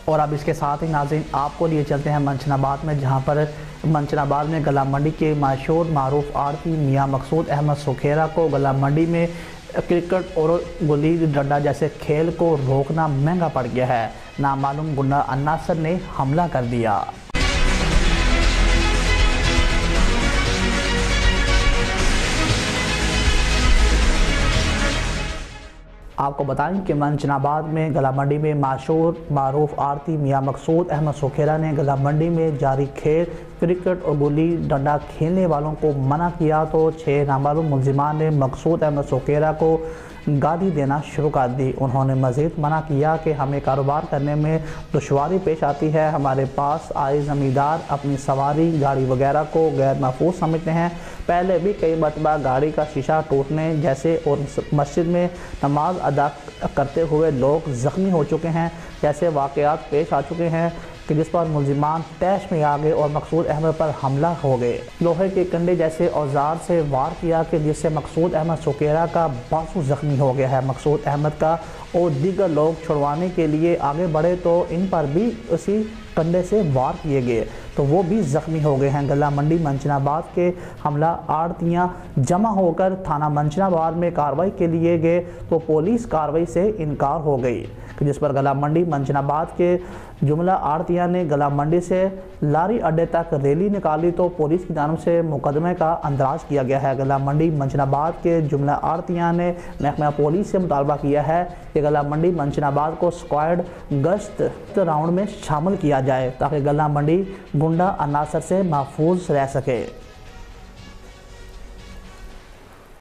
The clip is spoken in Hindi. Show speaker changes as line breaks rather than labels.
और अब इसके साथ ही नाज़रीन आपको लिए चलते हैं मंचनाबाद में, जहां पर मंचनाबाद में गला मंडी के मशहूर मारूफ आड़ती मियाँ मकसूद अहमद सुखेरा को गला मंडी में क्रिकेट और गुल्ली डंडा जैसे खेल को रोकना महंगा पड़ गया है। नामालूम गुंडा अन्नासर ने हमला कर दिया। आपको बताएं कि मंचनाबाद में गला मंडी में मशहूर मारूफ आड़ती मियाँ मकसूद अहमद सुखेरा ने गला मंडी में जारी खेल क्रिकेट और गुल्ली डंडा खेलने वालों को मना किया तो 6 नामालूम मुलजिमान ने मकसूद अहमद सुखेरा को गाली देना शुरू कर दी। उन्होंने मज़ीद मना किया कि हमें कारोबार करने में दुश्वारी पेश आती है। हमारे पास आए ज़मींदार अपनी सवारी गाड़ी वगैरह को गैर महफूज समझते हैं। पहले भी कई मरतबा गाड़ी का शीशा टूटने जैसे और मस्जिद में नमाज अदा करते हुए लोग ज़ख्मी हो चुके हैं जैसे वाक़यात पेश आ चुके हैं कि जिस पर मुलजिमान तैश में आ गए और मकसूद अहमद पर हमला हो गए। लोहे के कंडे जैसे औजार से वार किया कि जिससे मकसूद अहमद सुखेरा का बाजू ज़ख्मी हो गया है। मकसूद अहमद का और दीगर लोग छुड़वाने के लिए आगे बढ़े तो इन पर भी उसी कंडे से वार किए गए तो वो भी ज़ख्मी हो गए हैं। गला मंडी मंचनाबाद के हमला आड़तियाँ जमा होकर थाना मंचनाबाद में कार्रवाई के लिए गए तो पुलिस कार्रवाई से इनकार हो गई, जिस पर गला मंडी मंचनाबाद के जुमला आड़तियाँ ने गला मंडी से लारी अड्डे तक रैली निकाली तो पुलिस की जानिब से मुकदमे का अंदराज किया गया है। गला मंडी मंचनाबाद के जुमला आड़तियाँ ने महकमा पुलिस से मुतालबा किया है कि गला मंडी मंचनाबाद को स्क्वाड गश्त राउंड में शामिल किया जाए ताकि गला मंडी गुंडा अनासर से महफूज रह सके।